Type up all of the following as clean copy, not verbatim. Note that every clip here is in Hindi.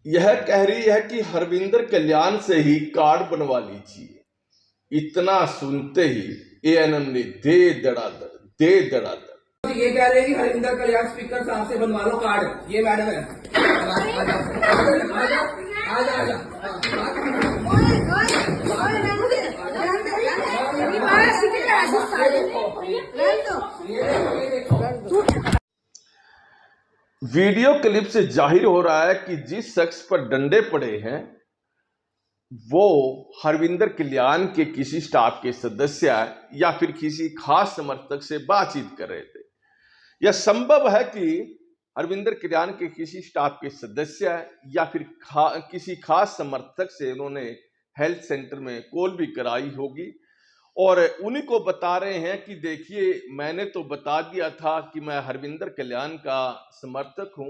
यह कह रही है कि हरविंदर कल्याण से ही कार्ड बनवा लीजिए। इतना सुनते ही एएनएम ने दे धड़ाधड़ ये कह रहे हैं कि हरविंदर कल्याण स्पीकर साहब से बनवा लो कार्ड। ये मैडम है, वीडियो क्लिप से जाहिर हो रहा है कि जिस शख्स पर डंडे पड़े हैं वो हरविंदर कल्याण के किसी स्टाफ के सदस्य या फिर किसी खास समर्थक से बातचीत कर रहे थे। यह संभव है कि हरविंदर कल्याण के किसी स्टाफ के सदस्य या फिर किसी खास समर्थक से उन्होंने हेल्थ सेंटर में कॉल भी कराई होगी और उन्हीं को बता रहे हैं कि देखिए मैंने तो बता दिया था कि मैं हरविंदर कल्याण का समर्थक हूं,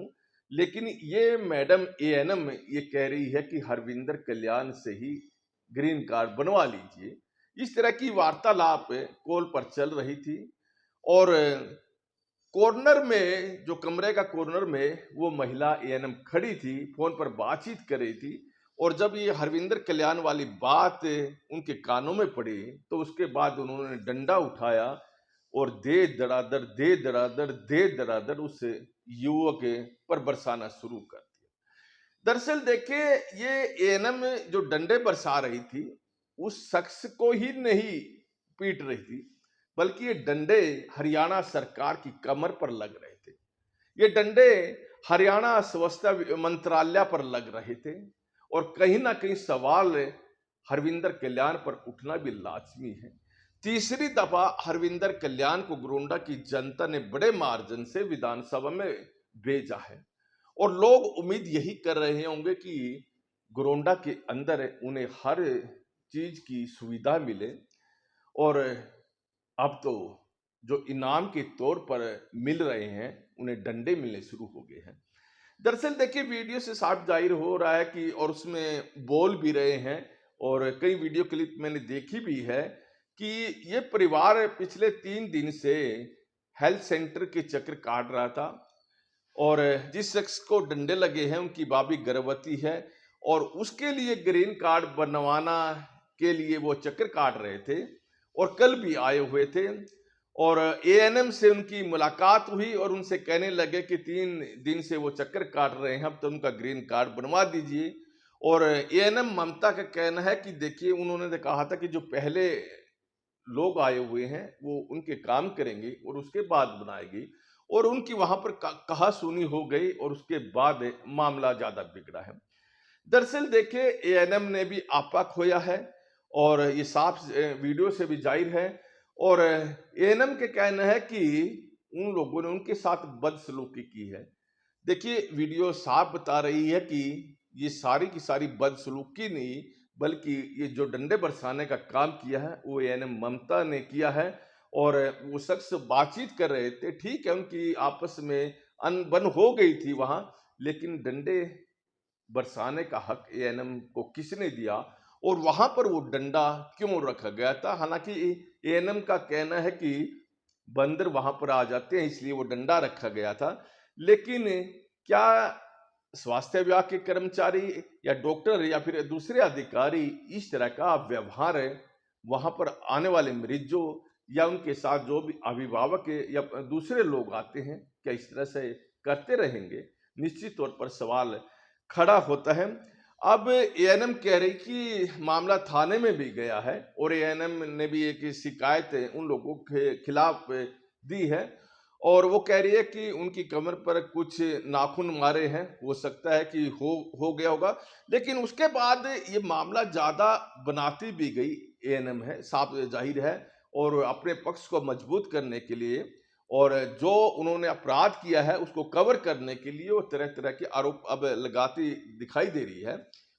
लेकिन ये मैडम एएनएम ये कह रही है कि हरविंदर कल्याण से ही ग्रीन कार्ड बनवा लीजिए। इस तरह की वार्तालाप कॉल पर चल रही थी और कॉर्नर में, जो कमरे का कॉर्नर में वो महिला एएनएम खड़ी थी, फोन पर बातचीत कर रही थी और जब ये हरविंदर कल्याण वाली बात उनके कानों में पड़ी तो उसके बाद उन्होंने डंडा उठाया और दे धड़ाधड़ उस युवक पर बरसाना शुरू कर दिया। दरअसल देखिए ये एएनएम जो डंडे बरसा रही थी उस शख्स को ही नहीं पीट रही थी, बल्कि ये डंडे हरियाणा सरकार की कमर पर लग रहे थे। ये डंडे हरियाणा स्वास्थ्य मंत्रालय पर लग रहे थे और कहीं ना कहीं सवाल हरविंदर कल्याण पर उठना भी लाजमी है। तीसरी दफा हरविंदर कल्याण को गोंडा की जनता ने बड़े मार्जिन से विधानसभा में भेजा है और लोग उम्मीद यही कर रहे होंगे कि गोंडा के अंदर उन्हें हर चीज की सुविधा मिले और अब तो जो इनाम के तौर पर मिल रहे हैं उन्हें डंडे मिलने शुरू हो गए हैं। दरअसल देखिए वीडियो से साफ जाहिर हो रहा है कि और उसमें बोल भी रहे हैं और कई वीडियो क्लिप मैंने देखी भी है कि ये परिवार पिछले 3 दिन से हेल्थ सेंटर के चक्कर काट रहा था और जिस शख्स को डंडे लगे हैं उनकी भाभी गर्भवती है और उसके लिए ग्रीन कार्ड बनवाना के लिए वो चक्कर काट रहे थे और कल भी आए हुए थे और एएनएम से उनकी मुलाकात हुई और उनसे कहने लगे कि 3 दिन से वो चक्कर काट रहे हैं, अब तो उनका ग्रीन कार्ड बनवा दीजिए। और एएनएम ममता का कहना है कि देखिए उन्होंने कहा था कि जो पहले लोग आए हुए हैं वो उनके काम करेंगे और उसके बाद बनाएगी और उनकी वहां पर कहा सुनी हो गई और उसके बाद मामला ज्यादा बिगड़ा है। दरअसल देखिए एएनएम ने भी आपा खोया है और ये साफ वीडियो से भी जाहिर है और एएनएम के कहना है कि उन लोगों ने उनके साथ बदसलूकी की है। देखिए वीडियो साफ बता रही है कि ये सारी की सारी बदसलूकी नहीं बल्कि ये जो डंडे बरसाने का काम किया है वो एएनएम ममता ने किया है और वो शख्स बातचीत कर रहे थे, ठीक है उनकी आपस में अनबन हो गई थी वहां, लेकिन डंडे बरसाने का हक एएनएम को किसने दिया और वहां पर वो डंडा क्यों रखा गया था। हालांकि एएनएम का कहना है कि बंदर वहां पर आ जाते हैं इसलिए वो डंडा रखा गया था, लेकिन क्या स्वास्थ्य विभाग के कर्मचारी या डॉक्टर या फिर दूसरे अधिकारी इस तरह का व्यवहार है वहां पर आने वाले मरीजों या उनके साथ जो भी अभिभावक या दूसरे लोग आते हैं क्या इस तरह से करते रहेंगे? निश्चित तौर पर सवाल खड़ा होता है। अब एएनएम कह रही कि मामला थाने में भी गया है और एएनएम ने भी एक शिकायत उन लोगों के खिलाफ दी है और वो कह रही है कि उनकी कमर पर कुछ नाखून मारे हैं, हो सकता है कि हो गया होगा, लेकिन उसके बाद ये मामला ज्यादा बनाती भी गई एएनएम है, साफ जाहिर है और अपने पक्ष को मजबूत करने के लिए और जो उन्होंने अपराध किया है उसको कवर करने के लिए वो तरह तरह के आरोप अब लगाती दिखाई दे रही है।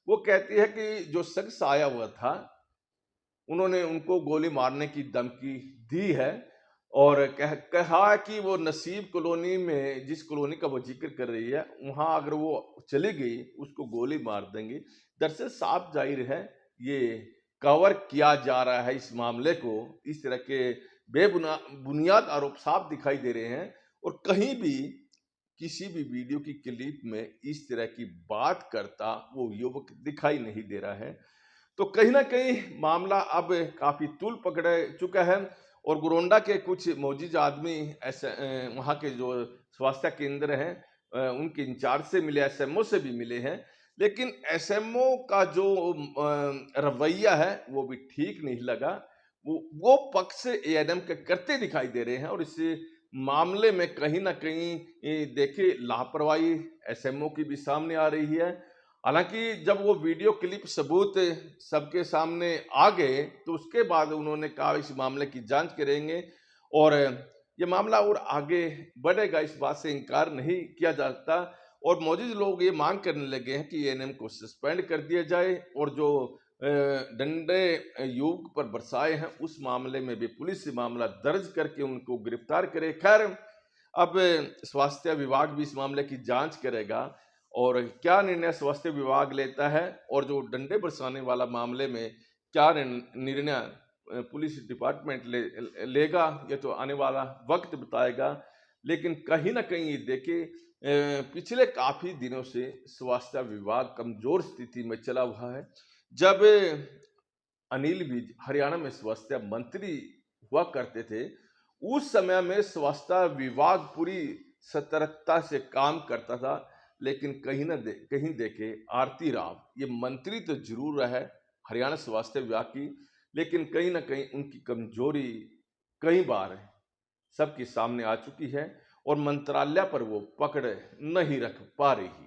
वो कहती है कि जो शख्स आया हुआ था उन्होंने उनको गोली मारने की धमकी दी है और कहा कि वो नसीब कॉलोनी में, जिस कॉलोनी का वो जिक्र कर रही है, वहां अगर वो चली गई उसको गोली मार देंगे। दरअसल साफ जाहिर है ये कवर किया जा रहा है इस मामले को, इस तरह के बुनियाद आरोप साफ दिखाई दे रहे हैं और कहीं भी किसी भी वीडियो की क्लिप में इस तरह की बात करता वो युवक दिखाई नहीं दे रहा है। तो कहीं न कहीं मामला अब काफ़ी तूल पकड़ चुका है और गोरौंडा के कुछ मोजिज़ आदमी ऐसे वहाँ के जो स्वास्थ्य केंद्र हैं उनके इंचार्ज से मिले, एसएमओ से भी मिले हैं। लेकिन एसएमओ का जो रवैया है वो भी ठीक नहीं लगा। वो पक्ष एएनएम के करते दिखाई दे रहे हैं और इस मामले में कहीं न कहीं देखिए लापरवाही एसएमओ की भी सामने आ रही है। हालाँकि जब वो वीडियो क्लिप सबूत सबके सामने आ गए, तो उसके बाद उन्होंने कहा इस मामले की जाँच करेंगे और ये मामला और आगे बढ़ेगा, इस बात से इनकार नहीं किया जाता और मौजूद लोग ये माँग करने लगे हैं कि एएनएम को सस्पेंड कर दिया जाए और जो डंडे युवक पर बरसाए हैं, उस मामले में भी पुलिस मामला दर्ज करके उनको गिरफ्तार करे। खैर, अब स्वास्थ्य विभाग भी इस मामले की जाँच करेगा और क्या निर्णय स्वास्थ्य विभाग लेता है और जो डंडे बरसाने वाला मामले में क्या निर्णय पुलिस डिपार्टमेंट लेगा, ये तो आने वाला वक्त बताएगा। लेकिन कहीं न कहीं देखिए पिछले काफ़ी दिनों से स्वास्थ्य विभाग कमज़ोर स्थिति में चला हुआ है। जब अनिल विज हरियाणा में स्वास्थ्य मंत्री हुआ करते थे, उस समय में स्वास्थ्य विभाग पूरी सतर्कता से काम करता था। लेकिन कहीं देखें आरती राव ये मंत्री तो ज़रूर रहे हरियाणा स्वास्थ्य विभाग की, लेकिन कहीं न कहीं उनकी कमज़ोरी कई बार सबके सामने आ चुकी है और मंत्रालय पर वो पकड़ नहीं रख पा रही।